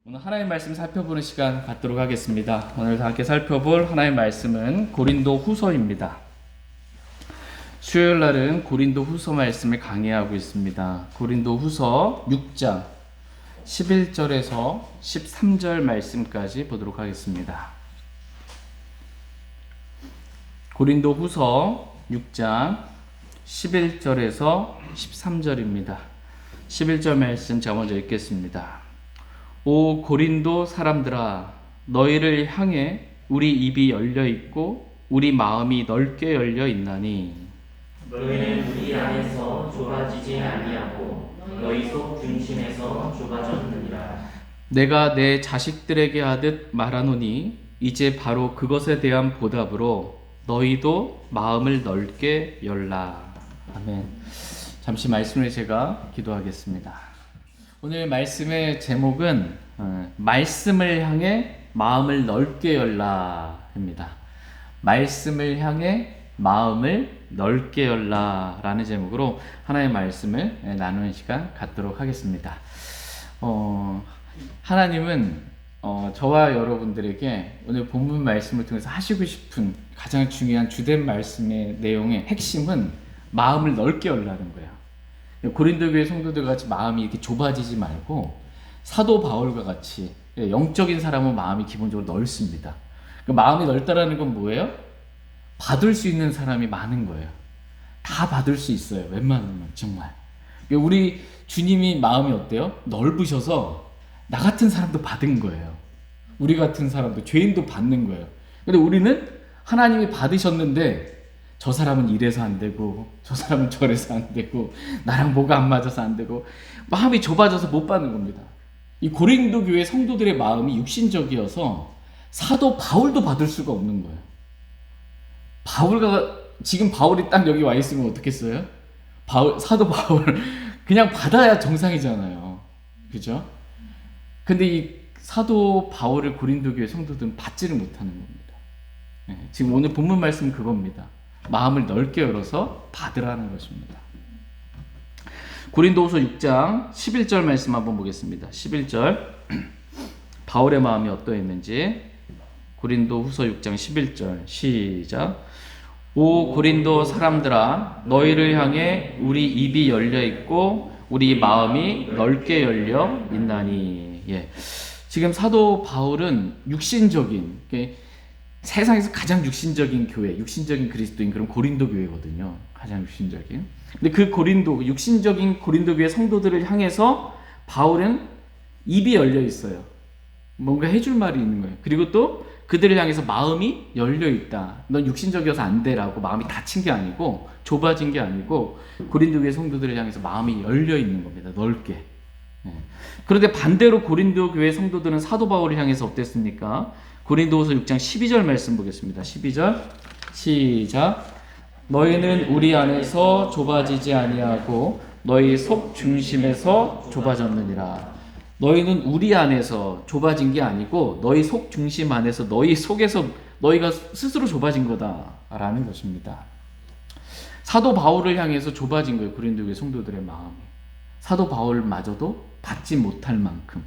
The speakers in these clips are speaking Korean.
오늘 하나님 말씀 살펴보는 시간 갖도록 하겠습니다. 오늘 함께 살펴볼 하나님 말씀은 고린도 후서입니다. 수요일 날은 고린도 후서 말씀을 강의하고 있습니다. 고린도 후서 6장 11절에서 13절 말씀까지 보도록 하겠습니다. 고린도 후서 6장 11절에서 13절입니다. 11절 말씀 제가 먼저 읽겠습니다. 오 고린도 사람들아, 너희를 향해 우리 입이 열려 있고 우리 마음이 넓게 열려 있나니 너희는 우리 안에서 좁아지지 아니하고 너희 속 중심에서 좁아졌느니라. 내가 내 자식들에게 하듯 말하노니 이제 바로 그것에 대한 보답으로 너희도 마음을 넓게 열라. 아멘. 잠시 말씀을 제가 기도하겠습니다. 오늘 말씀의 제목은 말씀을 향해 마음을 넓게 열라입니다. 말씀을 향해 마음을 넓게 열라라는 제목으로 하나님의 말씀을 나누는 시간 갖도록 하겠습니다. 하나님은 저와 여러분들에게 오늘 본문 말씀을 통해서 하시고 싶은 가장 중요한 주된 말씀의 내용의 핵심은 마음을 넓게 열라는 거예요. 고린도 교회 성도들 같이 마음이 이렇게 좁아지지 말고 사도 바울과 같이 영적인 사람은 마음이 기본적으로 넓습니다. 마음이 넓다라는 건 뭐예요? 받을 수 있는 사람이 많은 거예요. 다 받을 수 있어요. 웬만하면 정말. 우리 주님이 마음이 어때요? 넓으셔서 나 같은 사람도 받은 거예요. 우리 같은 사람도 죄인도 받는 거예요. 근데 우리는 하나님이 받으셨는데 저 사람은 이래서 안 되고 저 사람은 저래서 안 되고 나랑 뭐가 안 맞아서 안 되고 마음이 좁아져서 못 받는 겁니다. 이 고린도 교회 성도들의 마음이 육신적이어서 사도 바울도 받을 수가 없는 거예요. 지금 바울이 딱 여기 와 있으면 어떻겠어요? 사도 바울 그냥 받아야 정상이잖아요. 그죠? 근데 이 사도 바울을 고린도 교회 성도들은 받지를 못하는 겁니다. 지금 오늘 본문 말씀은 그겁니다. 마음을 넓게 열어서 받으라는 것입니다. 고린도후서 6장 11절 말씀 한번 보겠습니다. 11절 바울의 마음이 어떠했는지 고린도후서 6장 11절 시작. 오 고린도 사람들아, 너희를 향해 우리 입이 열려 있고 우리 마음이 넓게 열려 있나니. 지금 사도 바울은 육신적인 세상에서 가장 육신적인 교회, 육신적인 그리스도인 그런 고린도 교회거든요. 가장 육신적인. 근데 그 육신적인 고린도 교회 성도들을 향해서 바울은 입이 열려 있어요. 뭔가 해줄 말이 있는 거예요. 그리고 또 그들을 향해서 마음이 열려 있다. 넌 육신적이어서 안 돼라고 마음이 닫힌 게 아니고 좁아진 게 아니고 고린도 교회 성도들을 향해서 마음이 열려 있는 겁니다. 넓게. 그런데 반대로 고린도 교회 성도들은 사도 바울을 향해서 어땠습니까? 고린도후서 6장 12절 말씀 보겠습니다. 12절 시작. 너희는 우리 안에서 좁아지지 아니하고 너희 속 중심에서 좁아졌느니라. 너희는 우리 안에서 좁아진 게 아니고 너희 속 중심 안에서 너희 속에서 너희가 스스로 좁아진 거다라는 것입니다. 사도 바울을 향해서 좁아진 거예요. 고린도 교회 성도들의 마음이. 사도 바울마저도 받지 못할 만큼,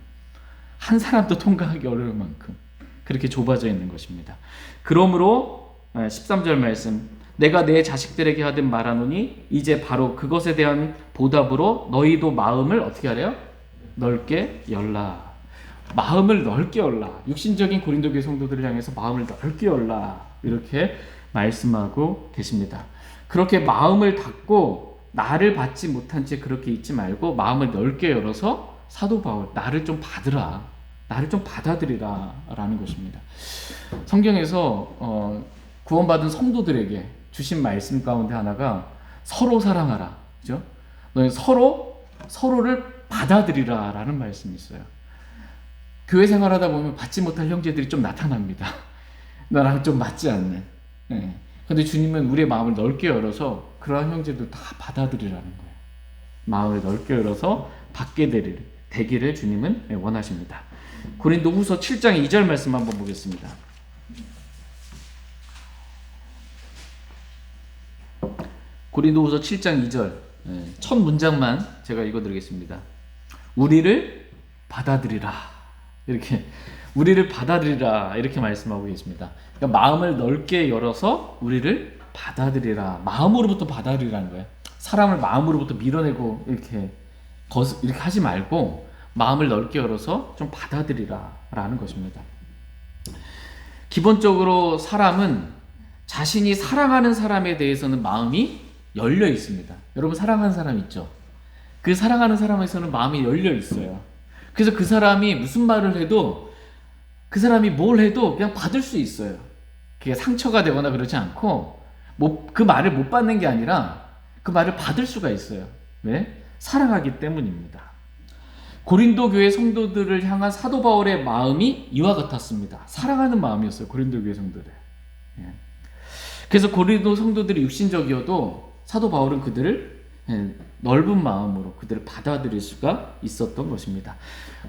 한 사람도 통과하기 어려울 만큼 그렇게 좁아져 있는 것입니다. 그러므로 13절 말씀, 내가 내 자식들에게 하듯 말하노니 이제 바로 그것에 대한 보답으로 너희도 마음을 어떻게 하래요? 넓게 열라. 마음을 넓게 열라. 육신적인 고린도 교회 성도들을 향해서 마음을 넓게 열라. 이렇게 말씀하고 계십니다. 그렇게 마음을 닫고 나를 받지 못한 채 그렇게 있지 말고 마음을 넓게 열어서 사도 바울, 나를 좀 받으라. 나를 좀 받아들이라 라는 것입니다. 성경에서 구원받은 성도들에게 주신 말씀 가운데 하나가 서로 사랑하라. 그죠? 너희 서로를 받아들이라 라는 말씀이 있어요. 교회 생활하다 보면 받지 못할 형제들이 좀 나타납니다. 나랑 좀 맞지 않는. 근데 주님은 우리의 마음을 넓게 열어서 그러한 형제들 다 받아들이라는 거예요. 마음을 넓게 열어서 받게 되기를 주님은 원하십니다. 고린도후서 7장 2절 말씀 한번 보겠습니다. 고린도후서 7장 2절 첫 문장만 제가 읽어드리겠습니다. 우리를 받아들이라 이렇게 우리를 받아들이라 이렇게 말씀하고 계십니다. 그러니까 마음을 넓게 열어서 우리를 받아들이라. 마음으로부터 받아들이라는 거예요. 사람을 마음으로부터 밀어내고 이렇게 하지 말고 마음을 넓게 열어서 좀 받아들이라라는 것입니다. 기본적으로 사람은 자신이 사랑하는 사람에 대해서는 마음이 열려 있습니다. 여러분 사랑하는 사람 있죠? 그 사랑하는 사람에서는 마음이 열려 있어요. 그래서 그 사람이 무슨 말을 해도 그 사람이 뭘 해도 그냥 받을 수 있어요. 그게 상처가 되거나 그러지 않고 그 말을 못 받는 게 아니라 그 말을 받을 수가 있어요. 왜? 사랑하기 때문입니다. 고린도 교회 성도들을 향한 사도 바울의 마음이 이와 같았습니다. 사랑하는 마음이었어요. 고린도 교회 성도들. 그래서 고린도 성도들이 육신적이어도 사도 바울은 그들을 넓은 마음으로 그들을 받아들일 수가 있었던 것입니다.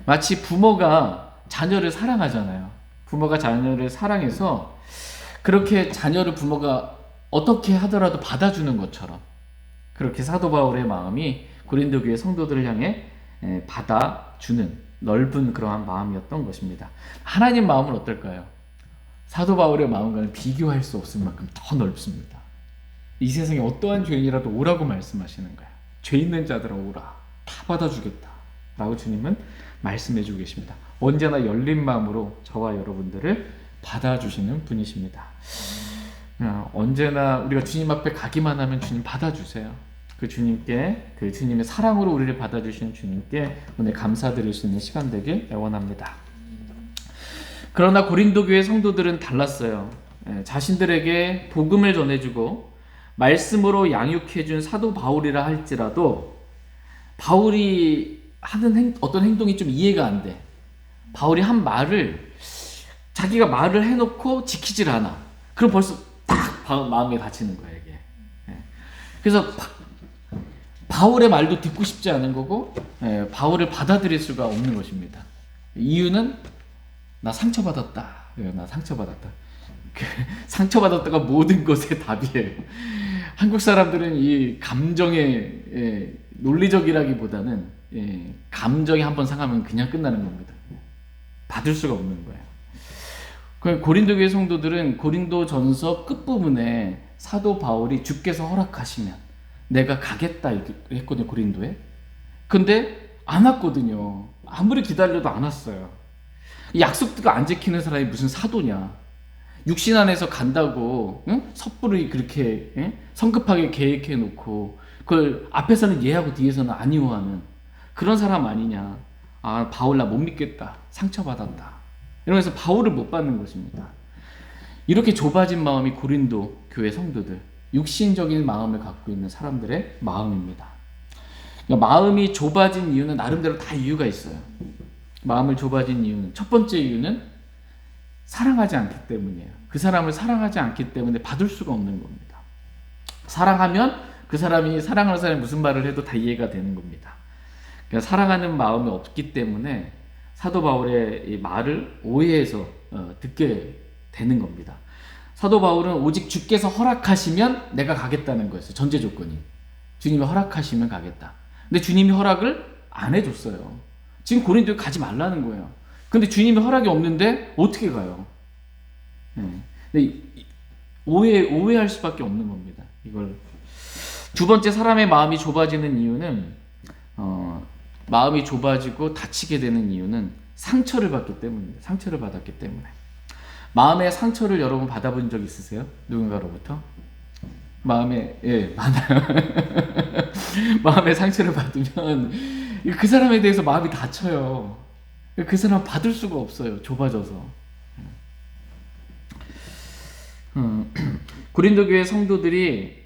마치 부모가 자녀를 사랑하잖아요. 부모가 자녀를 사랑해서 그렇게 자녀를 부모가 어떻게 하더라도 받아주는 것처럼 그렇게 사도 바울의 마음이 고린도 교회 성도들을 향해 받아주는 넓은 그러한 마음이었던 것입니다. 하나님 마음은 어떨까요? 사도 바울의 마음과는 비교할 수 없을 만큼 더 넓습니다. 이 세상에 어떠한 죄인이라도 오라고 말씀하시는 거예요. 죄 있는 자들아 오라. 다 받아주겠다. 라고 주님은 말씀해주고 계십니다. 언제나 열린 마음으로 저와 여러분들을 받아주시는 분이십니다. 언제나 우리가 주님 앞에 가기만 하면 주님 받아주세요. 그 주님께, 그 주님의 사랑으로 우리를 받아주시는 주님께 오늘 감사드릴 수 있는 시간 되길 원합니다. 그러나 고린도 교회 성도들은 달랐어요. 자신들에게 복음을 전해주고 말씀으로 양육해준 사도 바울이라 할지라도 바울이 하는 어떤 행동이 좀 이해가 안 돼. 바울이 한 말을 자기가 말을 해놓고 지키질 않아. 그럼 벌써 딱 마음에 다치는 거야 이게. 그래서 바울의 말도 듣고 싶지 않은 거고 바울을 받아들일 수가 없는 것입니다. 이유는 나 상처받았다. 나 상처받았다. 상처받았다가 모든 것의 답이에요. 한국 사람들은 이 감정에 논리적이라기보다는 감정이 한번 상하면 그냥 끝나는 겁니다. 받을 수가 없는 거예요. 고린도 교회 성도들은 고린도전서 끝부분에 사도 바울이 주께서 허락하시면 내가 가겠다 했거든요. 고린도에. 근데 안 왔거든요. 아무리 기다려도 안 왔어요. 약속도 안 지키는 사람이 무슨 사도냐. 육신 안에서 간다고 섣부르게 그렇게 성급하게 계획해 놓고 그걸 앞에서는 예하고 뒤에서는 아니오하는 그런 사람 아니냐. 아, 바울 나 못 믿겠다. 상처받았다. 이러면서 바울을 못 받는 것입니다. 이렇게 좁아진 마음이 고린도 교회 성도들, 육신적인 마음을 갖고 있는 사람들의 마음입니다. 그러니까 마음이 좁아진 이유는 나름대로 다 이유가 있어요. 마음을 좁아진 이유는 첫 번째 이유는 사랑하지 않기 때문이에요. 그 사람을 사랑하지 않기 때문에 받을 수가 없는 겁니다. 사랑하면 그 사람이 사랑하는 사람이 무슨 말을 해도 다 이해가 되는 겁니다. 그러니까 사랑하는 마음이 없기 때문에 사도 바울의 이 말을 오해해서 듣게 되는 겁니다. 사도 바울은 오직 주께서 허락하시면 내가 가겠다는 거였어요. 전제 조건이. 주님이 허락하시면 가겠다. 근데 주님이 허락을 안 해줬어요. 지금 고린도에 가지 말라는 거예요. 근데 주님이 허락이 없는데 어떻게 가요? 근데 오해할 수밖에 없는 겁니다. 이걸 두 번째 사람의 마음이 좁아지는 이유는 마음이 좁아지고 다치게 되는 이유는 상처를 받기 때문입니다. 상처를 받았기 때문에. 마음의 상처를 여러분 받아본 적 있으세요? 누군가로부터? 마음에 많아요. 마음의 상처를 받으면 그 사람에 대해서 마음이 다쳐요. 그 사람 받을 수가 없어요. 좁아져서. 고린도 교회 성도들이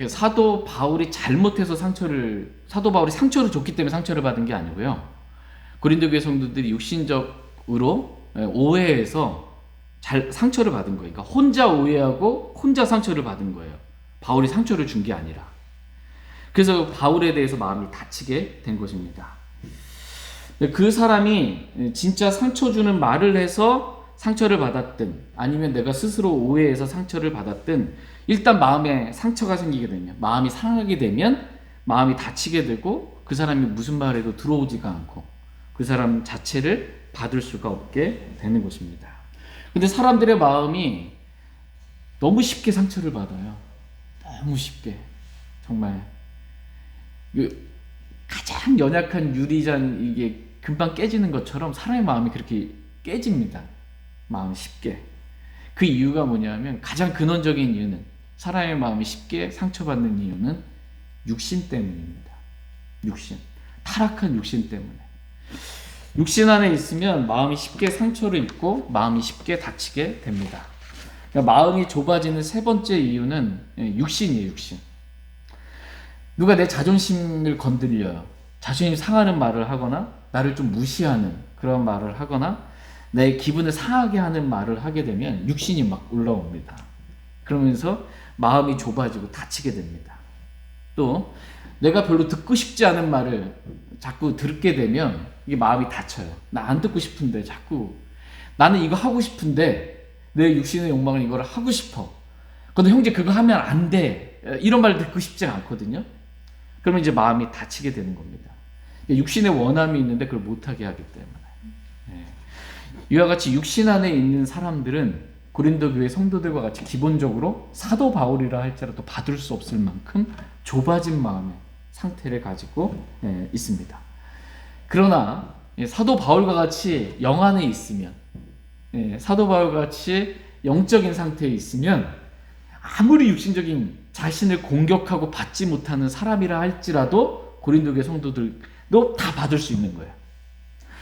사도 바울이 잘못해서 사도 바울이 상처를 줬기 때문에 상처를 받은 게 아니고요. 고린도 교회 성도들이 육신적으로 오해해서 상처를 받은 거예요. 그러니까 혼자 오해하고 혼자 상처를 받은 거예요. 바울이 상처를 준 게 아니라. 그래서 바울에 대해서 마음이 다치게 된 것입니다. 그 사람이 진짜 상처 주는 말을 해서 상처를 받았든 아니면 내가 스스로 오해해서 상처를 받았든 일단 마음에 상처가 생기게 되면 마음이 상하게 되면 마음이 다치게 되고 그 사람이 무슨 말해도 들어오지가 않고 그 사람 자체를 받을 수가 없게 되는 것입니다. 근데 사람들의 마음이 너무 쉽게 상처를 받아요. 너무 쉽게. 정말 가장 연약한 유리잔 이게 금방 깨지는 것처럼 사람의 마음이 그렇게 깨집니다. 마음이 쉽게. 그 이유가 뭐냐면 가장 근원적인 이유는 사람의 마음이 쉽게 상처받는 이유는 육신 때문입니다. 육신. 타락한 육신 때문에. 육신 안에 있으면 마음이 쉽게 상처를 입고 마음이 쉽게 다치게 됩니다. 그러니까 마음이 좁아지는 세 번째 이유는 육신이에요. 육신. 누가 내 자존심을 건드려요. 자존심 상하는 말을 하거나 나를 좀 무시하는 그런 말을 하거나 내 기분을 상하게 하는 말을 하게 되면 육신이 막 올라옵니다. 그러면서 마음이 좁아지고 다치게 됩니다. 또 내가 별로 듣고 싶지 않은 말을 자꾸 듣게 되면 이게 마음이 다쳐요. 나 안 듣고 싶은데 자꾸 나는 이거 하고 싶은데 내 육신의 욕망은 이걸 하고 싶어. 근데 형제 그거 하면 안 돼. 이런 말 듣고 싶지 않거든요. 그러면 이제 마음이 다치게 되는 겁니다. 육신의 원함이 있는데 그걸 못하게 하기 때문에. 이와 같이 육신 안에 있는 사람들은 고린도 교회 성도들과 같이 기본적으로 사도 바울이라 할지라도 받을 수 없을 만큼 좁아진 마음의 상태를 가지고 있습니다. 그러나 사도 바울과 같이 영 안에 있으면, 사도 바울과 같이 영적인 상태에 있으면 아무리 육신적인 자신을 공격하고 받지 못하는 사람이라 할지라도 고린도 교회 성도들도 다 받을 수 있는 거예요.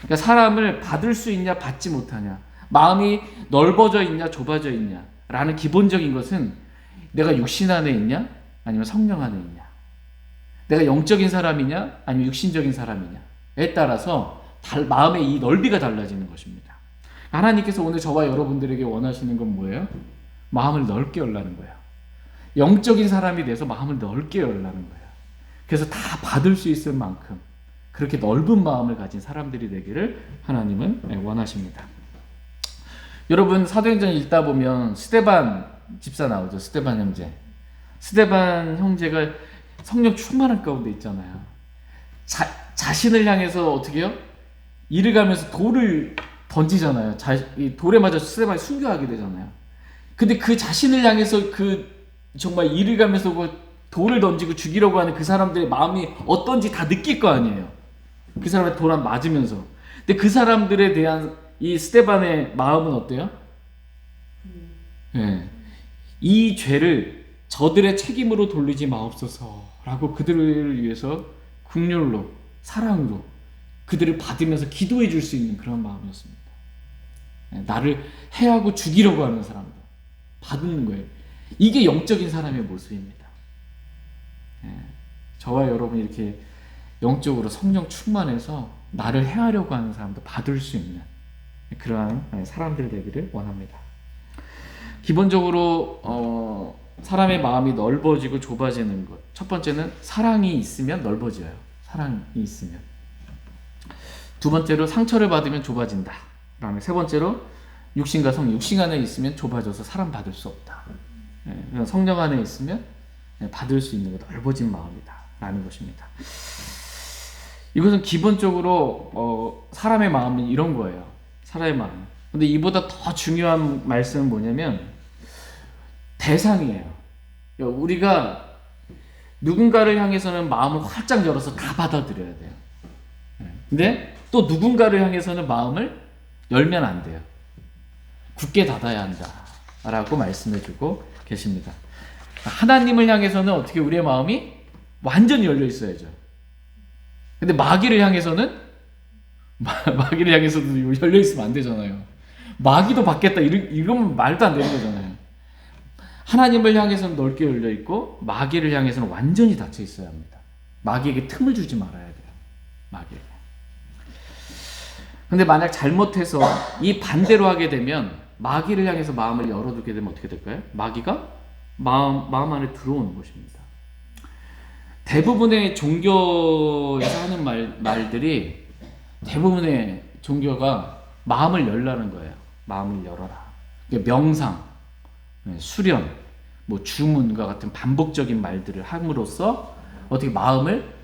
그러니까 사람을 받을 수 있냐 받지 못하냐, 마음이 넓어져 있냐 좁아져 있냐 라는 기본적인 것은 내가 육신 안에 있냐 아니면 성령 안에 있냐, 내가 영적인 사람이냐 아니면 육신적인 사람이냐에 따라서 마음의 이 넓이가 달라지는 것입니다. 하나님께서 오늘 저와 여러분들에게 원하시는 건 뭐예요? 마음을 넓게 열라는 거예요. 영적인 사람이 돼서 마음을 넓게 열라는 거예요. 그래서 다 받을 수 있을 만큼 그렇게 넓은 마음을 가진 사람들이 되기를 하나님은 원하십니다. 여러분 사도행전 읽다 보면 스데반 집사 나오죠. 스데반 형제. 스데반 형제가 성령 충만한 가운데 있잖아요. 자신을 향해서 어떻게 해요? 이를 가면서 돌을 던지잖아요. 이 돌에 맞아서 스데반이 순교하게 되잖아요. 근데 그 자신을 향해서 정말 이를 가면서 돌을 던지고 죽이려고 하는 그 사람들의 마음이 어떤지 다 느낄 거 아니에요. 그 사람의 돌 안 맞으면서. 근데 그 사람들에 대한 이 스데반의 마음은 어때요? 이 죄를 저들의 책임으로 돌리지 마옵소서라고 그들을 위해서 긍휼로 사랑으로 그들을 받으면서 기도해 줄 수 있는 그런 마음이었습니다. 나를 해하고 죽이려고 하는 사람들 받는 거예요. 이게 영적인 사람의 모습입니다. 저와 여러분 이렇게 영적으로 성령 충만해서 나를 해하려고 하는 사람도 받을 수 있는 그러한 사람들 되기를 원합니다. 기본적으로 사람의 마음이 넓어지고 좁아지는 것. 첫 번째는 사랑이 있으면 넓어져요. 사랑이 있으면. 두 번째로 상처를 받으면 좁아진다. 그다음에 세 번째로 육신과 성령. 육신 안에 있으면 좁아져서 사람 받을 수 없다. 성령 안에 있으면 받을 수 있는 것, 넓어진 마음이다 라는 것입니다. 이것은 기본적으로 사람의 마음은 이런 거예요. 사람의 마음. 근데 이보다 더 중요한 말씀은 뭐냐면 대상이에요. 우리가 누군가를 향해서는 마음을 활짝 열어서 다 받아들여야 돼요. 근데 또 누군가를 향해서는 마음을 열면 안 돼요. 굳게 닫아야 한다 라고 말씀해주고 계십니다. 하나님을 향해서는 어떻게 우리의 마음이 완전히 열려 있어야죠. 근데 마귀를 향해서는 마귀를 향해서도 열려 있으면 안 되잖아요. 마귀도 받겠다 이러면 말도 안 되는 거잖아요. 하나님을 향해서는 넓게 열려 있고 마귀를 향해서는 완전히 닫혀 있어야 합니다. 마귀에게 틈을 주지 말아야 돼요. 마귀에게. 근데 만약 잘못해서 이 반대로 하게 되면 마귀를 향해서 마음을 열어두게 되면 어떻게 될까요? 마귀가 마음 안에 들어오는 것입니다. 대부분의 종교에서 하는 말들이 대부분의 종교가 마음을 열라는 거예요. 마음을 열어라. 명상, 수련, 주문과 같은 반복적인 말들을 함으로써 어떻게 마음을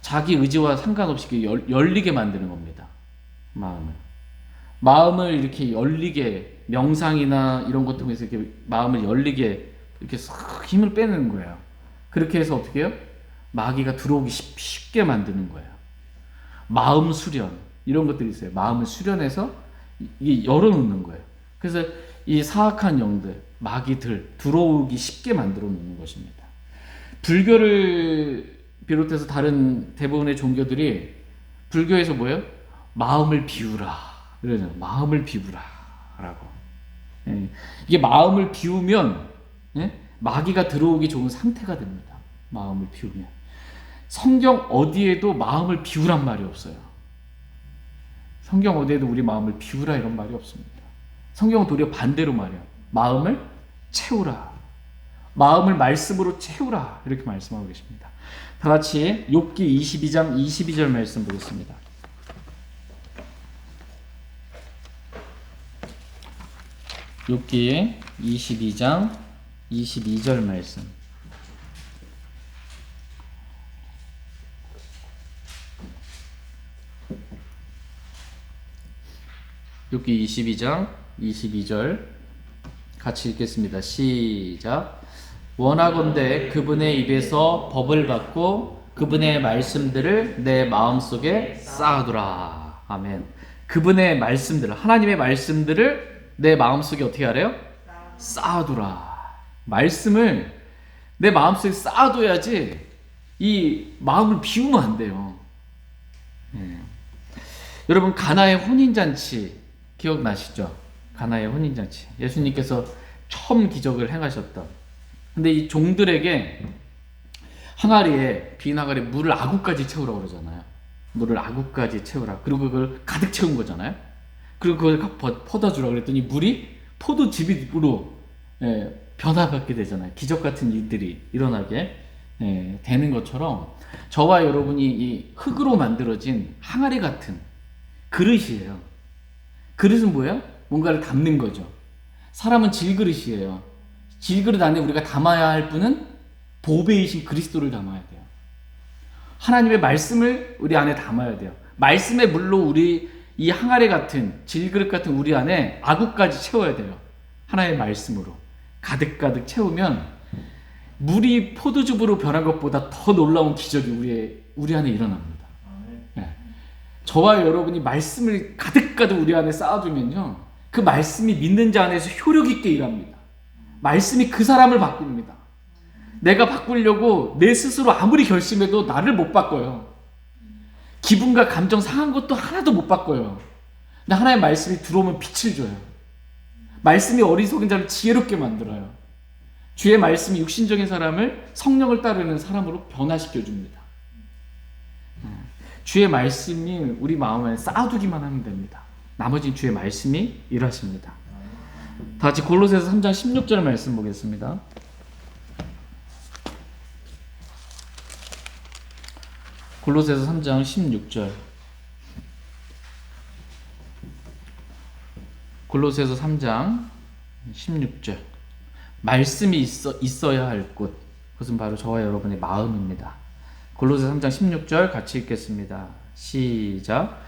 자기 의지와 상관없이 열리게 만드는 겁니다. 마음을. 마음을 이렇게 열리게, 명상이나 이런 것 통해서 이렇게 마음을 열리게 이렇게 싹 힘을 빼는 거예요. 그렇게 해서 어떻게 해요? 마귀가 들어오기 쉽게 만드는 거예요. 마음 수련 이런 것들이 있어요. 마음을 수련해서 이게 열어놓는 거예요. 그래서 이 사악한 영들, 마귀들 들어오기 쉽게 만들어 놓는 것입니다. 불교를 비롯해서 다른 대부분의 종교들이 불교에서 뭐예요? 마음을 비우라 이러잖아요. 마음을 비우라라고. 예. 이게 마음을 비우면 예? 마귀가 들어오기 좋은 상태가 됩니다. 마음을 비우면. 성경 어디에도 마음을 비우란 말이 없어요. 성경 어디에도 우리 마음을 비우라 이런 말이 없습니다. 성경은 도리어 반대로 말해요. 마음을 채우라. 마음을 말씀으로 채우라. 이렇게 말씀하고 계십니다. 다 같이 욥기 22장 22절 말씀 보겠습니다. 욥기 22장 22절 말씀. 욥기 22장 22절 같이 읽겠습니다. 시작. 원하건대 그분의 입에서 법을 받고 그분의 말씀들을 내 마음속에 쌓아두라. 아멘. 그분의 말씀들을, 하나님의 말씀들을 내 마음속에 어떻게 하래요? 쌓아두라. 말씀을 내 마음속에 쌓아둬야지 이 마음을 비우면 안 돼요. 여러분 가나의 혼인잔치 기억나시죠? 가나의 혼인잔치. 예수님께서 처음 기적을 행하셨던. 근데 이 종들에게 항아리에, 빈 항아리에 물을 아구까지 채우라고 그러잖아요. 물을 아구까지 채우라. 그리고 그걸 가득 채운 거잖아요. 그리고 그걸 퍼다 주라 그랬더니 물이 포도즙으로 변화받게 되잖아요. 기적 같은 일들이 일어나게 되는 것처럼 저와 여러분이 이 흙으로 만들어진 항아리 같은 그릇이에요. 그릇은 뭐예요? 뭔가를 담는 거죠. 사람은 질그릇이에요. 질그릇 안에 우리가 담아야 할 분은 보배이신 그리스도를 담아야 돼요. 하나님의 말씀을 우리 안에 담아야 돼요. 말씀의 물로 우리 이 항아리 같은 질그릇 같은 우리 안에 아구까지 채워야 돼요. 하나님의 말씀으로 가득가득 채우면 물이 포도즙으로 변한 것보다 더 놀라운 기적이 우리 안에 일어납니다. 네. 저와 여러분이 말씀을 가득가득 우리 안에 쌓아두면요, 그 말씀이 믿는 자 안에서 효력 있게 일합니다. 말씀이 그 사람을 바꿉니다. 내가 바꾸려고 내 스스로 아무리 결심해도 나를 못 바꿔요. 기분과 감정 상한 것도 하나도 못 바꿔요. 근데 하나님의 말씀이 들어오면 빛을 줘요. 말씀이 어리석은 자를 지혜롭게 만들어요. 주의 말씀이 육신적인 사람을 성령을 따르는 사람으로 변화시켜 줍니다. 주의 말씀이 우리 마음에 쌓아두기만 하면 됩니다. 나머지는 주의 말씀이 일하십니다. 다 같이 골로새서 3장 16절 말씀 보겠습니다. 골로새서 3장 16절. 골로새서 3장 16절. 말씀이 있어야 할 곳. 그것은 바로 저와 여러분의 마음입니다. 골로새서 3장 16절 같이 읽겠습니다. 시작.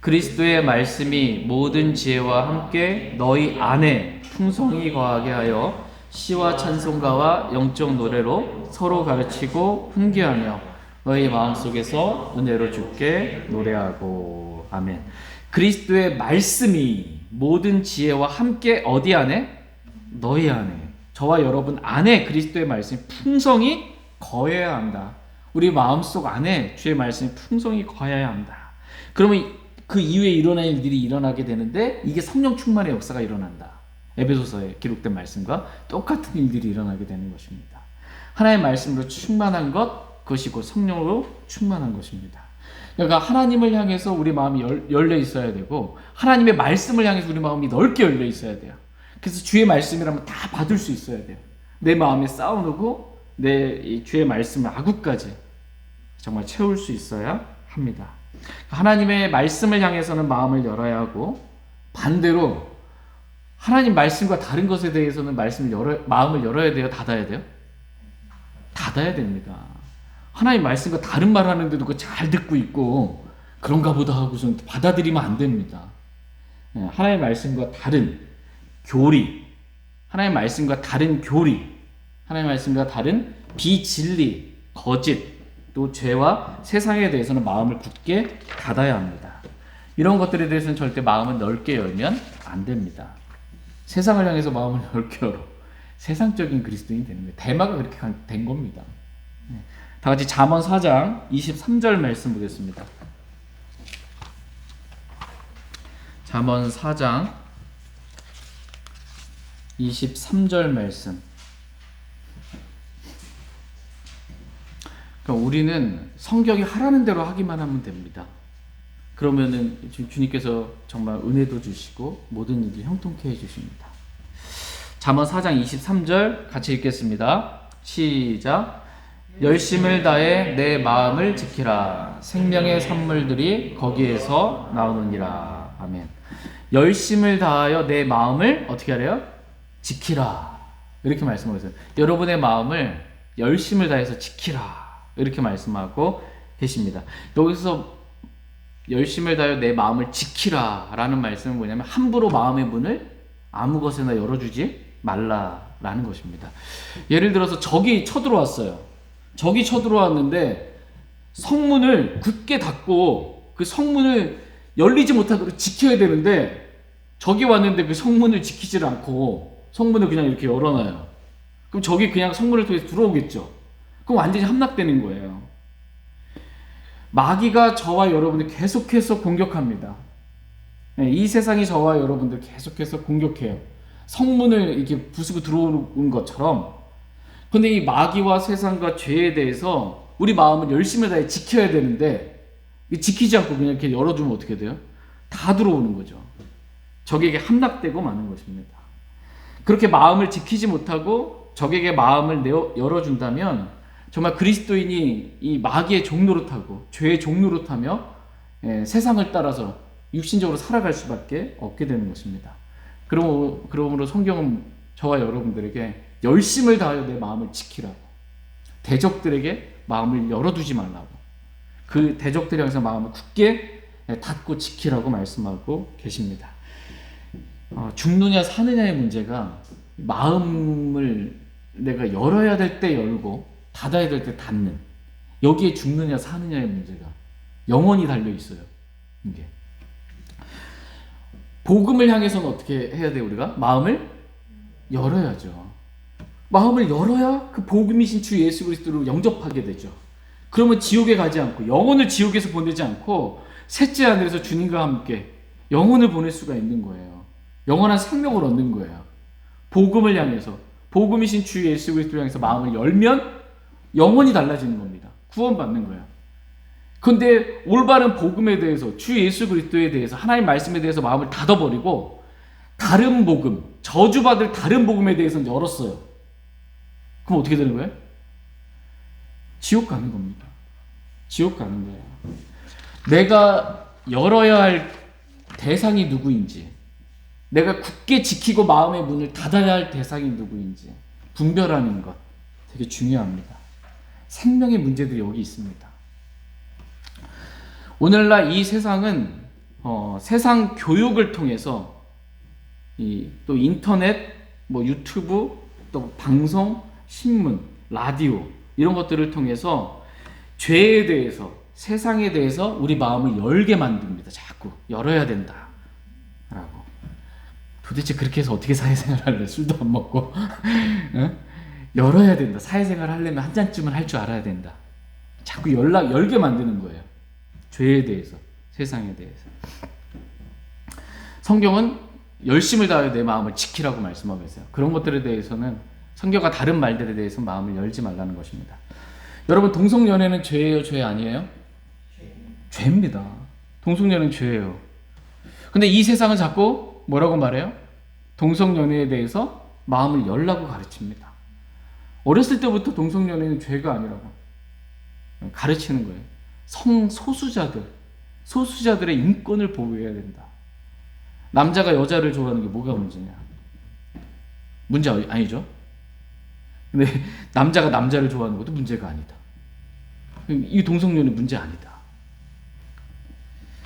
그리스도의 말씀이 모든 지혜와 함께 너희 안에 풍성히 거하게 하여 시와 찬송가와 영적 노래로 서로 가르치고 훈계하며 너희 마음속에서 은혜로 주께 노래하고. 아멘. 그리스도의 말씀이 모든 지혜와 함께 어디 안에? 너희 안에. 저와 여러분 안에 그리스도의 말씀이 풍성히 거해야 한다. 우리 마음속 안에 주의 말씀이 풍성히 거해야 한다. 그러면 그 이후에 일어날 일들이 일어나게 되는데 이게 성령 충만의 역사가 일어난다. 에베소서에 기록된 말씀과 똑같은 일들이 일어나게 되는 것입니다. 하나님의 말씀으로 충만한 그것이 곧 성령으로 충만한 것입니다. 그러니까 하나님을 향해서 우리 마음이 열려 있어야 되고 하나님의 말씀을 향해서 우리 마음이 넓게 열려 있어야 돼요. 그래서 주의 말씀이라면 다 받을 수 있어야 돼요. 내 마음에 쌓아놓고 내 주의 말씀을 아구까지 정말 채울 수 있어야 합니다. 하나님의 말씀을 향해서는 마음을 열어야 하고 반대로 하나님 말씀과 다른 것에 대해서는 마음을 열어야 돼요? 닫아야 돼요? 닫아야 됩니다. 하나님 말씀과 다른 말 하는데도 그거 잘 듣고 있고 그런가 보다 하고서 받아들이면 안 됩니다. 하나님의 말씀과 다른 교리, 하나님의 말씀과 다른 교리, 하나님의 말씀과 다른 비진리, 거짓, 또 죄와 세상에 대해서는 마음을 굳게 닫아야 합니다. 이런 것들에 대해서는 절대 마음을 넓게 열면 안 됩니다. 세상을 향해서 마음을 넓게 열어 세상적인 그리스도인이 되는 거예요. 대마가 그렇게 된 겁니다. 다 같이 잠언 4장 23절 말씀 보겠습니다. 잠언 4장 23절 말씀. 그러니까 우리는 성경이 하라는 대로 하기만 하면 됩니다. 그러면은 주님께서 정말 은혜도 주시고 모든 일이 형통케 해주십니다. 잠언 4장 23절 같이 읽겠습니다. 시작. 열심을 다해 내 마음을 지키라. 생명의 산물들이 거기에서 나오느니라. 아멘. 열심을 다하여 내 마음을 어떻게 하래요? 지키라. 이렇게 말씀하고 있어요. 여러분의 마음을 열심을 다해서 지키라. 이렇게 말씀하고 계십니다. 여기서 열심을 다하여 내 마음을 지키라 라는 말씀은 뭐냐면 함부로 마음의 문을 아무 것에나 열어주지 말라라는 것입니다. 예를 들어서 적이 쳐들어왔어요. 적이 쳐들어왔는데 성문을 굳게 닫고 그 성문을 열리지 못하도록 지켜야 되는데 적이 왔는데 그 성문을 지키질 않고 성문을 그냥 이렇게 열어놔요. 그럼 적이 그냥 성문을 통해서 들어오겠죠. 그럼 완전히 함락되는 거예요. 마귀가 저와 여러분을 계속해서 공격합니다. 이 세상이 저와 여러분들 계속해서 공격해요. 성문을 이렇게 부수고 들어오는 것처럼. 근데 이 마귀와 세상과 죄에 대해서 우리 마음을 열심히 다해 지켜야 되는데 지키지 않고 그냥 이렇게 열어주면 어떻게 돼요? 다 들어오는 거죠. 적에게 함락되고 마는 것입니다. 그렇게 마음을 지키지 못하고 적에게 마음을 열어준다면 정말 그리스도인이 이 마귀의 종노릇하고 죄의 종노릇하며 세상을 따라서 육신적으로 살아갈 수밖에 없게 되는 것입니다. 그러므로 성경은 저와 여러분들에게 열심을 다하여 내 마음을 지키라고, 대적들에게 마음을 열어두지 말라고, 그 대적들을 향해서 마음을 굳게 닫고 지키라고 말씀하고 계십니다. 죽느냐 사느냐의 문제가 마음을 내가 열어야 될 때 열고 닫아야 될 때 닫는, 여기에 죽느냐 사느냐의 문제가 영원히 달려 있어요. 이게 복음을 향해서는 어떻게 해야 돼요? 우리가 마음을 열어야죠. 마음을 열어야 그 복음이신 주 예수 그리스도를 영접하게 되죠. 그러면 지옥에 가지 않고, 영혼을 지옥에서 보내지 않고 셋째 하늘에서 주님과 함께 영혼을 보낼 수가 있는 거예요. 영원한 생명을 얻는 거예요. 복음을 향해서, 복음이신 주 예수 그리스도를 향해서 마음을 열면 영원히 달라지는 겁니다. 구원받는 거예요. 그런데 올바른 복음에 대해서, 주 예수 그리스도에 대해서, 하나님의 말씀에 대해서 마음을 닫아버리고 다른 복음, 저주받을 다른 복음에 대해서는 열었어요. 그럼 어떻게 되는 거예요? 지옥 가는 겁니다. 지옥 가는 거예요. 내가 열어야 할 대상이 누구인지, 내가 굳게 지키고 마음의 문을 닫아야 할 대상이 누구인지 분별하는 것 되게 중요합니다. 생명의 문제들이 여기 있습니다. 오늘날 이 세상은 세상 교육을 통해서 또 인터넷, 유튜브, 또 방송, 신문, 라디오 이런 것들을 통해서 죄에 대해서, 세상에 대해서 우리 마음을 열게 만듭니다. 자꾸 열어야 된다 라고. 도대체 그렇게 해서 어떻게 사회생활 할래? 술도 안 먹고 열어야 된다. 사회생활 하려면 한 잔쯤은 할 줄 알아야 된다. 자꾸 열게 만드는 거예요. 죄에 대해서, 세상에 대해서. 성경은 열심을 다하여 내 마음을 지키라고 말씀하고 있어요. 그런 것들에 대해서는, 성경과 다른 말들에 대해서 마음을 열지 말라는 것입니다. 여러분, 동성연애는 죄예요? 죄 아니에요? 죄입니다. 동성연애는 죄예요. 근데 이 세상은 자꾸 뭐라고 말해요? 동성연애에 대해서 마음을 열라고 가르칩니다. 어렸을 때부터 동성연애는 죄가 아니라고 가르치는 거예요. 소수자들의 인권을 보호해야 된다. 남자가 여자를 좋아하는 게 뭐가 문제냐? 문제 아니죠? 근데 남자가 남자를 좋아하는 것도 문제가 아니다. 이 동성연애 문제 아니다.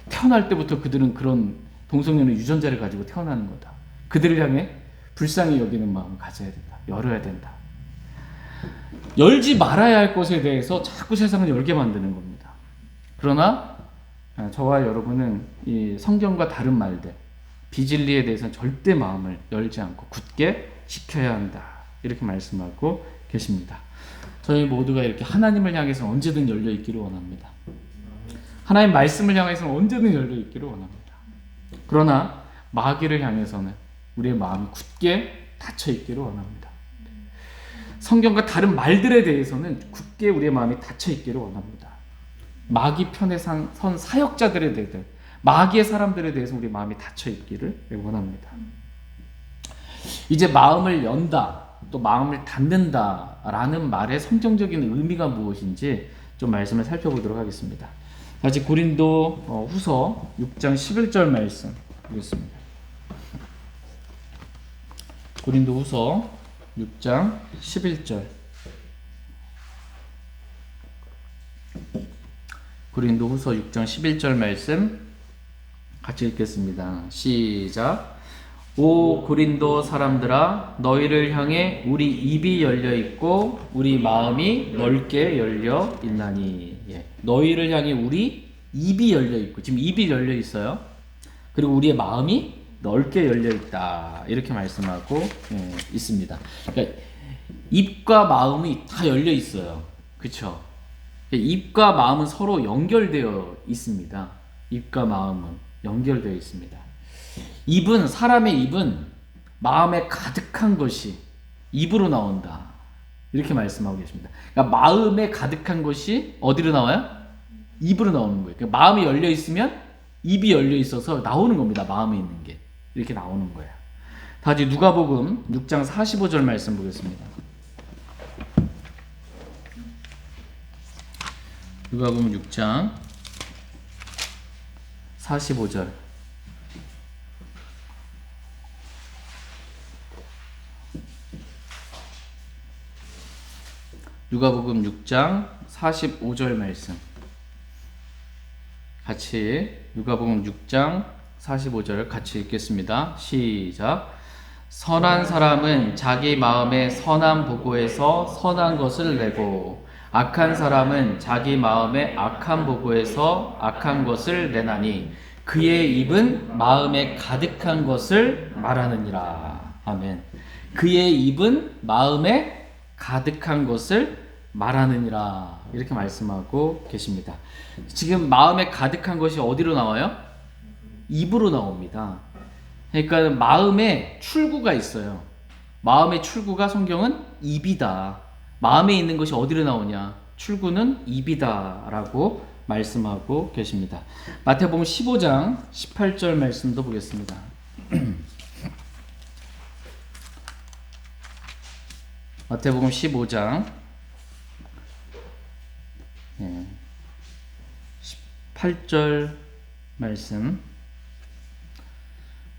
태어날 때부터 그들은 그런 동성연애 유전자를 가지고 태어나는 거다. 그들을 향해 불쌍히 여기는 마음을 가져야 된다. 열어야 된다. 열지 말아야 할 것에 대해서 자꾸 세상을 열게 만드는 겁니다. 그러나 저와 여러분은 이 성경과 다른 말들, 비진리에 대해서는 절대 마음을 열지 않고 굳게 지켜야 한다. 이렇게 말씀하고 계십니다. 저희 모두가 이렇게 하나님을 향해서 언제든 열려 있기를 원합니다. 하나님 말씀을 향해서는 언제든 열려 있기를 원합니다. 그러나 마귀를 향해서는 우리의 마음이 굳게 닫혀 있기를 원합니다. 성경과 다른 말들에 대해서는 굳게 우리의 마음이 닫혀 있기를 원합니다. 마귀 편에 선 사역자들에 대해, 마귀의 사람들에 대해서 우리 마음이 닫혀 있기를 원합니다. 이제 마음을 연다, 또 마음을 닫는다라는 말의 성경적인 의미가 무엇인지 좀 말씀을 살펴보도록 하겠습니다. 다시 고린도 후서 6장 11절 말씀 보겠습니다. 고린도 후서 6장 11절. 고린도 후서 6장 11절 말씀 같이 읽겠습니다. 시작. 오 고린도 사람들아, 너희를 향해 우리 입이 열려 있고 우리 마음이 넓게 열려 있나니. 너희를 향해 우리 입이 열려 있고, 지금 입이 열려 있어요. 그리고 우리의 마음이 넓게 열려 있다. 이렇게 말씀하고 있습니다. 그러니까 입과 마음이 다 열려 있어요. 그렇죠? 입과 마음은 서로 연결되어 있습니다. 입과 마음은 연결되어 있습니다. 입은, 사람의 입은 마음에 가득한 것이 입으로 나온다. 이렇게 말씀하고 계십니다. 그러니까 마음에 가득한 것이 어디로 나와요? 입으로 나오는 거예요. 그러니까 마음이 열려 있으면 입이 열려 있어서 나오는 겁니다. 마음에 있는 게 이렇게 나오는 거예요. 다시 누가복음 6장 45절 말씀 보겠습니다. 누가복음 6장 45절. 누가복음 6장 45절 말씀. 같이 누가복음 6장 45절 같이 읽겠습니다. 시작. 선한 사람은 자기 마음에 선한 보고에서 선한 것을 내고 악한 사람은 자기 마음에 악한 보고에서 악한 것을 내나니 그의 입은 마음에 가득한 것을 말하느니라. 아멘. 그의 입은 마음에 가득한 것을 말하느니라. 이렇게 말씀하고 계십니다. 지금 마음에 가득한 것이 어디로 나와요? 입으로 나옵니다. 그러니까 마음에 출구가 있어요. 마음의 출구가 성경은 입이다. 마음에 있는 것이 어디로 나오냐? 출구는 입이다 라고 말씀하고 계십니다. 마태복음 15장 18절 말씀도 보겠습니다. 마태복음 15장 18절 말씀.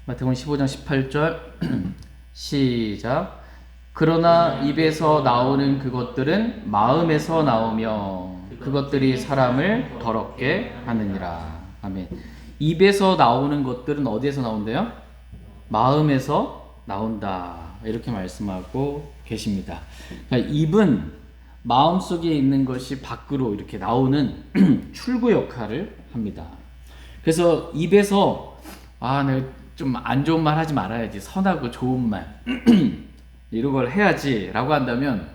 마태복음 15장 18절 시작. 그러나 입에서 나오는 그것들은 마음에서 나오며 그것들이 사람을 더럽게 하느니라. 아멘. 입에서 나오는 것들은 어디에서 나온대요? 마음에서 나온다. 이렇게 말씀하고 계십니다. 그러니까 입은 마음속에 있는 것이 밖으로 이렇게 나오는 출구 역할을 합니다. 그래서 입에서 내가 좀 안 좋은 말 하지 말아야지, 선하고 좋은 말 이런 걸 해야지 라고 한다면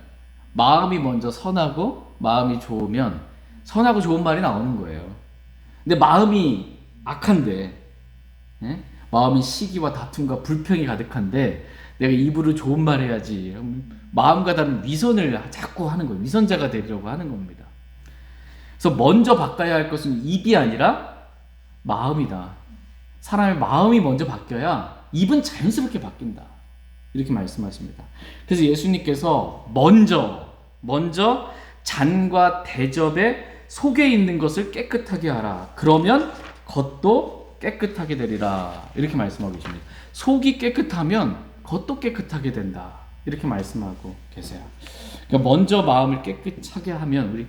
마음이 먼저 선하고 마음이 좋으면 선하고 좋은 말이 나오는 거예요. 근데 마음이 악한데, 마음이 시기와 다툼과 불평이 가득한데 내가 입으로 좋은 말 해야지, 마음과 다른 위선을 자꾸 하는 거예요. 위선자가 되려고 하는 겁니다. 그래서 먼저 바꿔야 할 것은 입이 아니라 마음이다. 사람의 마음이 먼저 바뀌어야 입은 자연스럽게 바뀐다. 이렇게 말씀하십니다. 그래서 예수님께서 먼저 잔과 대접의 속에 있는 것을 깨끗하게 하라. 그러면 겉도 깨끗하게 되리라. 이렇게 말씀하고 계십니다. 속이 깨끗하면 겉도 깨끗하게 된다. 이렇게 말씀하고 계세요. 그러니까 먼저 마음을 깨끗하게 하면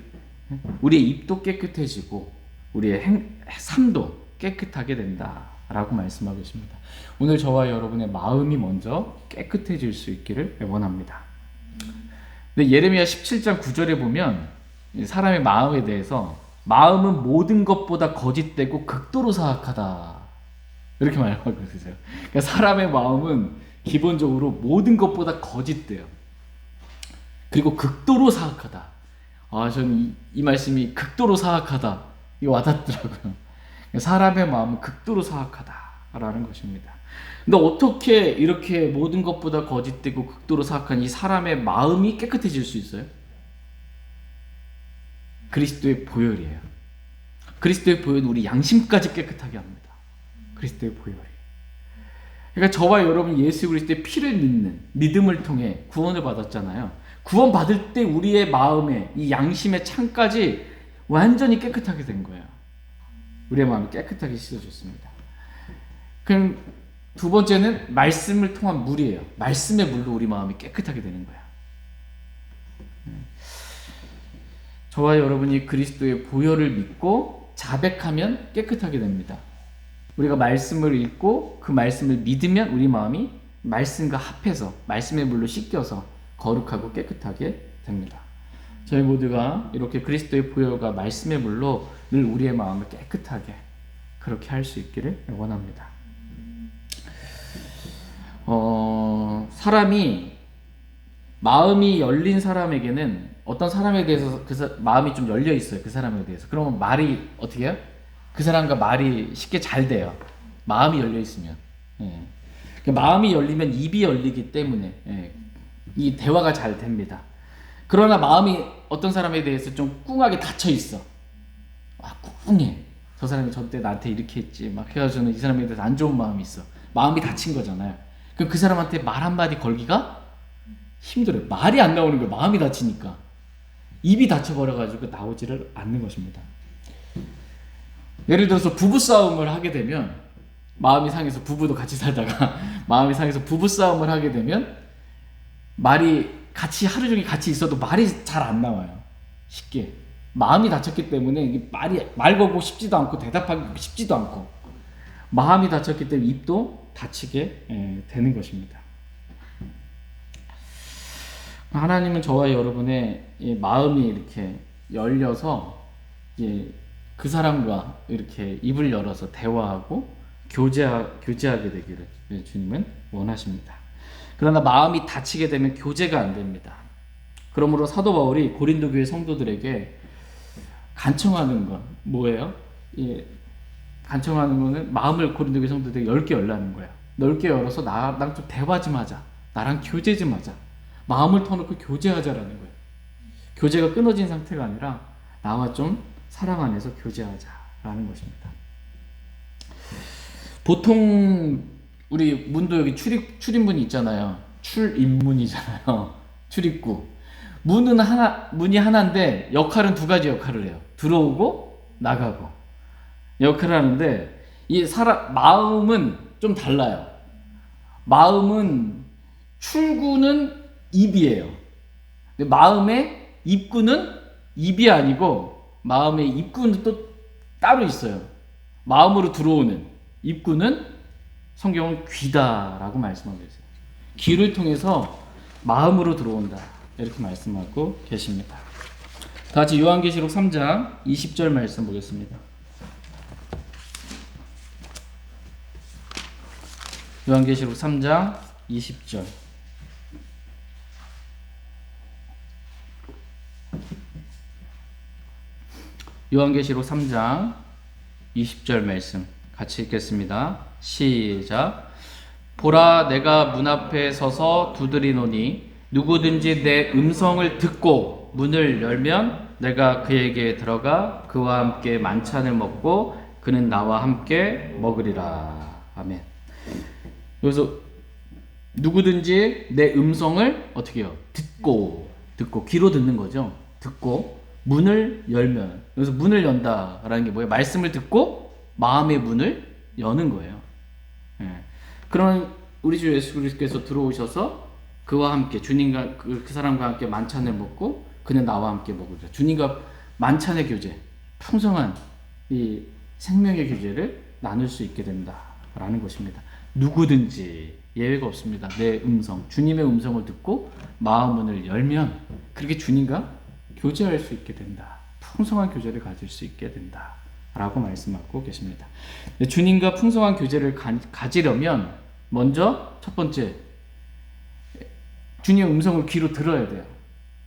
우리의 입도 깨끗해지고 우리의 삶도 깨끗하게 된다. 라고 말씀하고 있습니다. 오늘 저와 여러분의 마음이 먼저 깨끗해질 수 있기를 원합니다. 근데 예레미야 17장 9절에 보면 사람의 마음에 대해서 마음은 모든 것보다 거짓되고 극도로 사악하다 이렇게 말하고 있어요. 그러니까 사람의 마음은 기본적으로 모든 것보다 거짓돼요. 그리고 극도로 사악하다. 저는 이 말씀이 극도로 사악하다 이거 와닿더라고요. 사람의 마음은 극도로 사악하다라는 것입니다. 근데 어떻게 이렇게 모든 것보다 거짓되고 극도로 사악한 이 사람의 마음이 깨끗해질 수 있어요? 그리스도의 보혈이에요. 그리스도의 보혈은 우리 양심까지 깨끗하게 합니다. 그리스도의 보혈이. 그러니까 저와 여러분 예수 그리스도의 피를 믿는 믿음을 통해 구원을 받았잖아요. 구원 받을 때 우리의 마음에 이 양심의 창까지 완전히 깨끗하게 된 거예요. 우리의 마음이 깨끗하게 씻어졌습니다. 그럼 두 번째는 말씀을 통한 물이에요. 말씀의 물로 우리 마음이 깨끗하게 되는 거야. 저와 여러분이 그리스도의 보혈을 믿고 자백하면 깨끗하게 됩니다. 우리가 말씀을 읽고 그 말씀을 믿으면 우리 마음이 말씀과 합해서 말씀의 물로 씻겨서 거룩하고 깨끗하게 됩니다. 저희 모두가 이렇게 그리스도의 보혈과 말씀의 물로 늘 우리의 마음을 깨끗하게 그렇게 할 수 있기를 원합니다. 사람이 마음이 열린 사람에게는 어떤 사람에 대해서 마음이 좀 열려 있어요. 그 사람에 대해서. 그러면 말이 어떻게 해요? 그 사람과 말이 쉽게 잘 돼요. 마음이 열려 있으면. 마음이 열리면 입이 열리기 때문에 이 대화가 잘 됩니다. 그러나 마음이 어떤 사람에 대해서 좀 꿍하게 닫혀 있어. 꿍해. 저 사람이 저때 나한테 이렇게 했지. 막 해가지고는 이 사람에 대해서 안 좋은 마음이 있어. 마음이 닫힌 거잖아요. 그럼 그 사람한테 말 한마디 걸기가 힘들어요. 말이 안 나오는 거예요. 마음이 닫히니까. 입이 닫혀버려가지고 나오지를 않는 것입니다. 예를 들어서 부부싸움을 하게 되면 마음이 상해서 부부도 같이 살다가 마음이 상해서 부부싸움을 하게 되면 말이 같이 하루 종일 같이 있어도 말이 잘 안 나와요. 쉽게. 마음이 닫혔기 때문에 말 걸고 싶지도 않고 대답하기 쉽지도 않고 마음이 닫혔기 때문에 입도 닫히게 되는 것입니다. 하나님은 저와 여러분의 마음이 이렇게 열려서 그 사람과 이렇게 입을 열어서 대화하고 교제하게 되기를 주님은 원하십니다. 그러나 마음이 닫히게 되면 교제가 안 됩니다. 그러므로 사도 바울이 고린도 교회 성도들에게 간청하는 건 뭐예요? 간청하는 거는 마음을 고린도 교회 성도들에게 넓게 열라는 거예요. 넓게 열어서 나랑 좀 대화 좀 하자. 나랑 교제 좀 하자. 마음을 터놓고 교제하자라는 거예요. 교제가 끊어진 상태가 아니라 나와 좀 사랑 안에서 교제하자라는 것입니다. 보통 우리 문도 여기 출입문이 있잖아요. 출입문이잖아요. 출입구. 문이 하나인데 역할은 두 가지 역할을 해요. 들어오고 나가고 역할을 하는데 마음은 좀 달라요. 마음은 출구는 입이에요. 근데 마음의 입구는 입이 아니고 마음의 입구는 또 따로 있어요. 마음으로 들어오는 입구는 성경은 귀다라고 말씀하고 있어요. 귀를 통해서 마음으로 들어온다 이렇게 말씀하고 계십니다. 다 같이 요한계시록 3장 20절 말씀 보겠습니다. 요한계시록 3장 20절. 요한계시록 3장 20절 말씀 같이 읽겠습니다. 시작. 보라, 내가 문 앞에 서서 두드리노니 누구든지 내 음성을 듣고 문을 열면 내가 그에게 들어가 그와 함께 만찬을 먹고 그는 나와 함께 먹으리라. 아멘. 그래서 누구든지 내 음성을 어떻게 해요? 듣고 귀로 듣는 거죠. 듣고 문을 열면, 여기서 문을 연다라는 게 뭐예요? 말씀을 듣고 마음의 문을 여는 거예요. 그런 우리 주 예수 그리스도께서 들어오셔서 그와 함께 주님과 그 사람과 함께 만찬을 먹고 그는 나와 함께 먹으리라. 주님과 만찬의 교제, 풍성한 이 생명의 교제를 나눌 수 있게 된다 라는 것입니다. 누구든지 예외가 없습니다. 내 음성, 주님의 음성을 듣고 마음문을 열면 그렇게 주님과 교제할 수 있게 된다. 풍성한 교제를 가질 수 있게 된다. 라고 말씀하고 계십니다. 주님과 풍성한 교제를 가지려면 먼저 첫 번째, 주님의 음성을 귀로 들어야 돼요.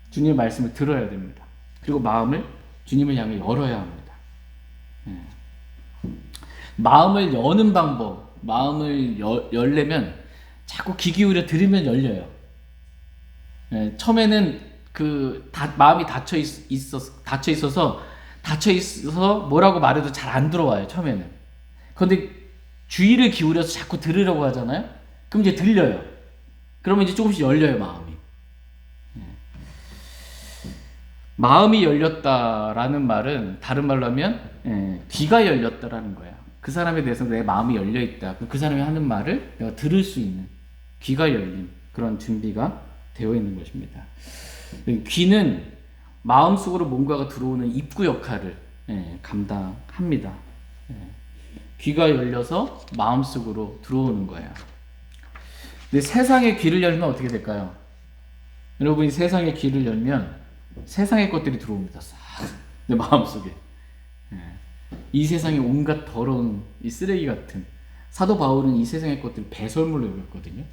주님의 말씀을 들어야 됩니다. 그리고 마음을 주님을 향해 열어야 합니다. 마음을 여는 방법, 마음을 열려면 자꾸 귀 기울여 들으면 열려요. 처음에는 마음이 닫혀 있어서 뭐라고 말해도 잘 안 들어와요. 처음에는. 그런데 주의를 기울여서 자꾸 들으려고 하잖아요. 그럼 이제 들려요. 그러면 이제 조금씩 열려요, 마음이. 마음이 열렸다라는 말은 다른 말로 하면 귀가 열렸다라는 거예요. 그 사람에 대해서 내 마음이 열려 있다. 그 사람이 하는 말을 내가 들을 수 있는 귀가 열린 그런 준비가 되어 있는 것입니다. 귀는 마음속으로 뭔가가 들어오는 입구 역할을 감당합니다. 귀가 열려서 마음속으로 들어오는 거예요. 근데 세상의 귀를 열면 어떻게 될까요? 여러분이 세상의 귀를 열면 세상의 것들이 들어옵니다. 싹 내 마음속에. 이 세상에 온갖 더러운 이 쓰레기 같은, 사도 바울은 이 세상의 것들을 배설물로 여겼거든요.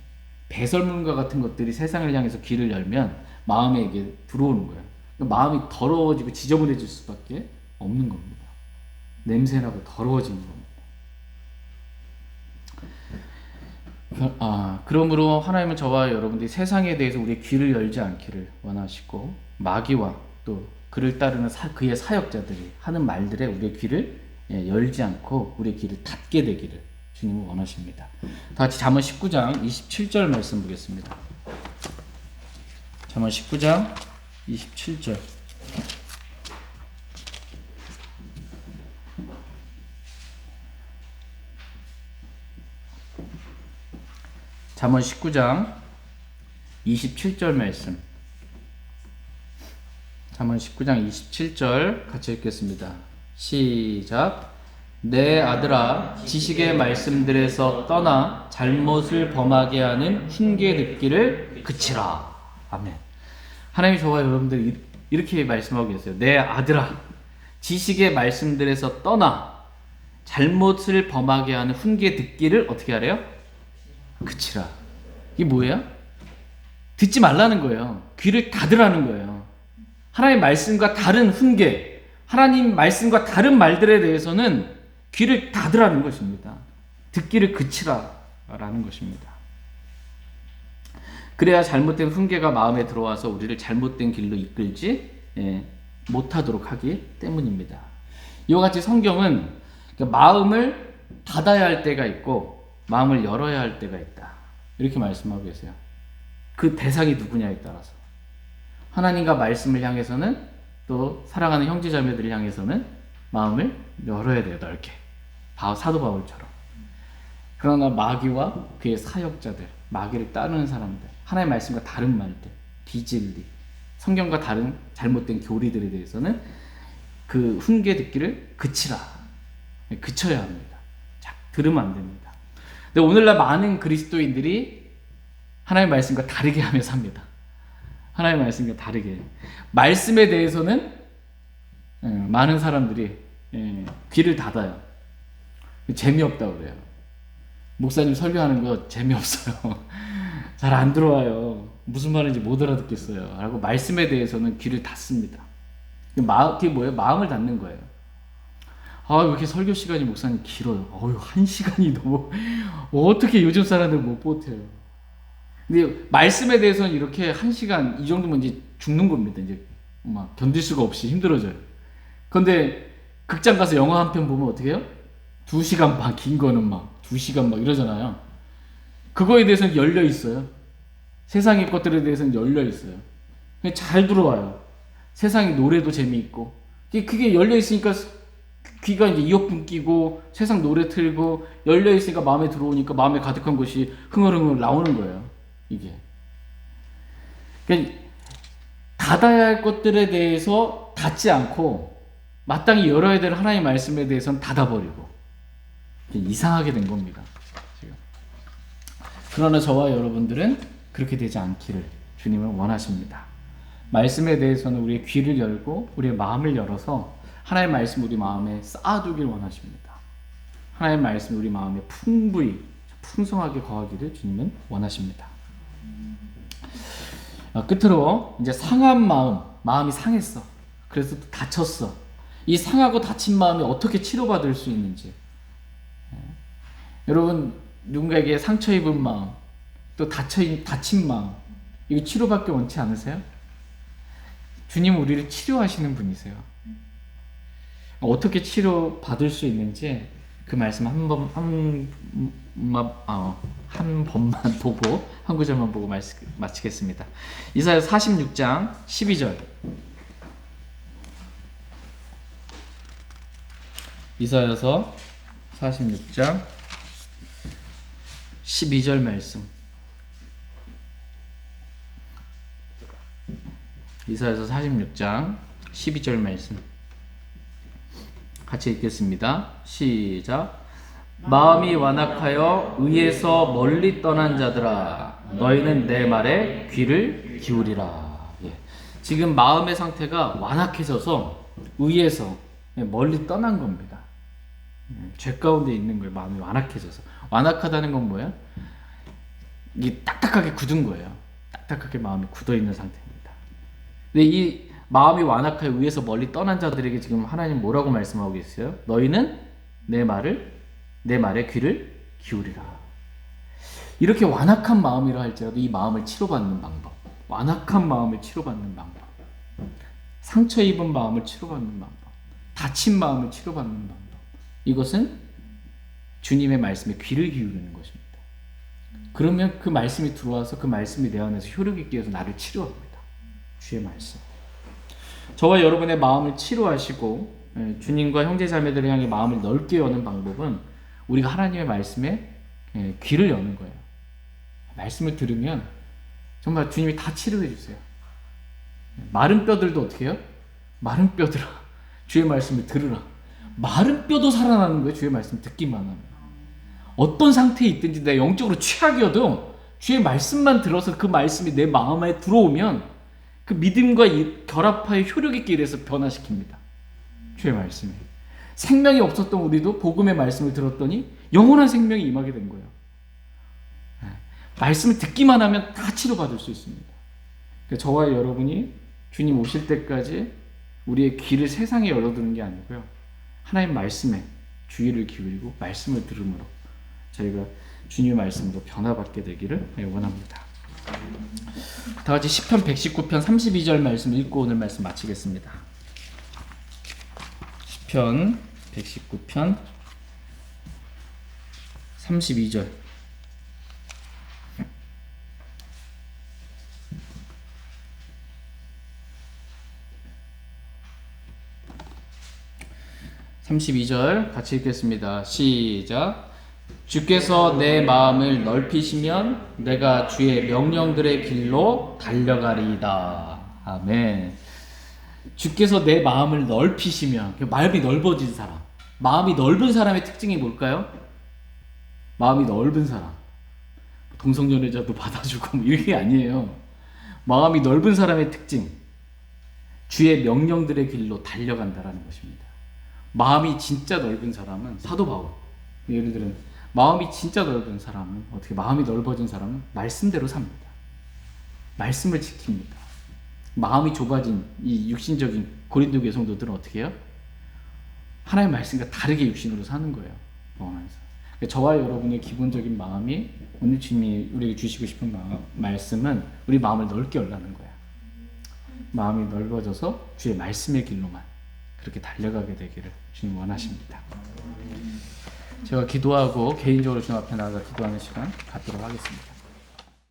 배설물과 같은 것들이 세상을 향해서 귀를 열면 마음에 이게 들어오는 거예요. 그러니까 마음이 더러워지고 지저분해질 수밖에 없는 겁니다. 냄새나고 더러워지는 겁니다. 그러므로 하나님은 저와 여러분들이 세상에 대해서 우리의 귀를 열지 않기를 원하시고, 마귀와 또 그를 따르는 그의 사역자들이 하는 말들에 우리의 귀를 열지 않고 우리의 귀를 닫게 되기를 주님은 원하십니다. 다 같이 잠언 19장 27절 말씀 보겠습니다. 잠언 19장 27절. 잠언 19장 27절 말씀. 잠언 19장 27절 같이 읽겠습니다. 시작. 내 아들아, 지식의 말씀들에서 떠나 잘못을 범하게 하는 훈계 듣기를 그치라. 아멘. 하나님이 저와 여러분들 이렇게 말씀하고 계세요. 내 아들아, 지식의 말씀들에서 떠나 잘못을 범하게 하는 훈계 듣기를 어떻게 하래요? 그치라. 이게 뭐예요? 듣지 말라는 거예요. 귀를 닫으라는 거예요. 하나님 말씀과 다른 훈계, 하나님 말씀과 다른 말들에 대해서는 귀를 닫으라는 것입니다. 듣기를 그치라라는 것입니다. 그래야 잘못된 훈계가 마음에 들어와서 우리를 잘못된 길로 이끌지 못하도록 하기 때문입니다. 이와 같이 성경은 마음을 닫아야 할 때가 있고 마음을 열어야 할 때가 있다. 이렇게 말씀하고 계세요. 그 대상이 누구냐에 따라서. 하나님과 말씀을 향해서는, 또 사랑하는 형제자매들을 향해서는 마음을 열어야 돼요. 넓게. 사도 바울처럼. 그러나 마귀와 그의 사역자들, 마귀를 따르는 사람들, 하나님의 말씀과 다른 말들, 비진리, 성경과 다른 잘못된 교리들에 대해서는 그 훈계 듣기를 그치라. 그쳐야 합니다. 자, 들으면 안 됩니다. 근데 오늘날 많은 그리스도인들이 하나님의 말씀과 다르게 하며 삽니다. 하나님의 말씀과 다르게. 말씀에 대해서는 많은 사람들이 귀를 닫아요. 재미없다고 그래요. 목사님 설교하는 거 재미없어요. 잘 안 들어와요. 무슨 말인지 못 알아듣겠어요. 라고 말씀에 대해서는 귀를 닫습니다. 그게 뭐예요? 마음을 닫는 거예요. 왜 이렇게 설교 시간이 목사님 길어요? 1시간이 너무 어떻게 요즘 사람들 못 버텨요. 근데 말씀에 대해서는 이렇게 1시간 이 정도면 이제 죽는 겁니다. 이제 막 견딜 수가 없이 힘들어져요. 그런데 극장 가서 영화 한 편 보면 어떻게 해요? 2시간 반, 긴 거는 막 2시간 막 이러잖아요. 그거에 대해서는 열려 있어요. 세상의 것들에 대해서는 열려 있어요. 그냥 잘 들어와요. 세상의 노래도 재미있고. 그게 열려 있으니까 귀가 이제 이어폰 끼고 세상 노래 틀고 열려 있으니까 마음에 들어오니까 마음에 가득한 것이 흥얼흥얼 나오는 거예요. 이게. 그러니까 닫아야 할 것들에 대해서 닫지 않고 마땅히 열어야 될 하나님의 말씀에 대해서는 닫아버리고 이상하게 된 겁니다. 그러나 저와 여러분들은 그렇게 되지 않기를 주님은 원하십니다. 말씀에 대해서는 우리의 귀를 열고 우리의 마음을 열어서 하나님의 말씀 우리 마음에 쌓아두길 원하십니다. 하나님의 말씀 우리 마음에 풍부히 풍성하게 거하기를 주님은 원하십니다. 끝으로 이제 상한 마음이 상했어. 그래서 다쳤어. 이 상하고 다친 마음이 어떻게 치료받을 수 있는지. 여러분 누군가에게 상처 입은 마음, 또 다친 마음, 이거 치료받기 원치 않으세요? 주님 우리를 치료하시는 분이세요. 어떻게 치료받을 수 있는지 그 말씀 한 번만 보고 한 구절만 보고 마치겠습니다. 이사야 46장 12절. 이사야서 46장 12절 말씀. 이사야서 46장 12절 말씀 같이 읽겠습니다. 시작. 마음이 완악하여 의에서 멀리 떠난 자들아, 너희는 내 말에 귀를 기울이라. 지금 마음의 상태가 완악해져서 의에서 멀리 떠난 겁니다. 죄 가운데 있는 거예요. 마음이 완악해져서. 완악하다는 건 뭐야? 이게 딱딱하게 굳은 거예요. 딱딱하게 마음이 굳어 있는 상태입니다. 근데 이 마음이 완악하여 의에서 멀리 떠난 자들에게 지금 하나님 뭐라고 말씀하고 계세요? 너희는 내 말에 귀를 기울이라. 이렇게 완악한 마음이라 할지라도 이 마음을 치료받는 방법, 완악한 마음을 치료받는 방법, 상처 입은 마음을 치료받는 방법, 다친 마음을 치료받는 방법, 이것은 주님의 말씀에 귀를 기울이는 것입니다. 그러면 그 말씀이 들어와서 그 말씀이 내 안에서 효력 있게 해서 나를 치료합니다. 주의 말씀. 저와 여러분의 마음을 치료하시고 주님과 형제자매들을 향해 마음을 넓게 여는 방법은 우리가 하나님의 말씀에 귀를 여는 거예요. 말씀을 들으면 정말 주님이 다 치료해 주세요. 마른 뼈들도 어떻게 해요? 마른 뼈들아, 주의 말씀을 들으라. 마른 뼈도 살아나는 거예요. 주의 말씀 듣기만 하면. 어떤 상태에 있든지 내가 영적으로 최악이어도 주의 말씀만 들어서 그 말씀이 내 마음에 들어오면 그 믿음과 결합하여 효력 있게 일해서 변화시킵니다. 주의 말씀이. 생명이 없었던 우리도 복음의 말씀을 들었더니 영원한 생명이 임하게 된 거예요. 말씀을 듣기만 하면 다 치료받을 수 있습니다. 그러니까 저와 여러분이 주님 오실 때까지 우리의 귀를 세상에 열어두는 게 아니고요. 하나님 말씀에 주의를 기울이고 말씀을 들음으로 저희가 주님의 말씀으로 변화받게 되기를 원합니다. 다 같이 시편 119편 32절 말씀 읽고 오늘 말씀 마치겠습니다. 시편 119편 32절. 같이 읽겠습니다. 시작. 주께서 내 마음을 넓히시면 내가 주의 명령들의 길로 달려가리이다. 아멘. 주께서 내 마음을 넓히시면, 마음이 넓어진 사람, 마음이 넓은 사람의 특징이 뭘까요? 마음이 넓은 사람, 동성연애자도 받아주고 뭐 이게 아니에요. 마음이 넓은 사람의 특징, 주의 명령들의 길로 달려간다라는 것입니다. 마음이 진짜 넓은 사람은 사도 바울, 예를 들어 마음이 진짜 넓은 사람은 어떻게, 마음이 넓어진 사람은 말씀대로 삽니다. 말씀을 지킵니다. 마음이 좁아진 이 육신적인 고린도 교회 성도들은 어떻게 해요? 하나님의 말씀과 다르게 육신으로 사는 거예요. 그러니까 저와 여러분의 기본적인 마음이 오늘 주님이 우리에게 주시고 싶은 말씀은 우리 마음을 넓게 열라는 거야. 마음이 넓어져서 주의 말씀의 길로만 그렇게 달려가게 되기를 주님 원하십니다. 제가 기도하고 개인적으로 주님 앞에 나가 기도하는 시간 갖도록 하겠습니다.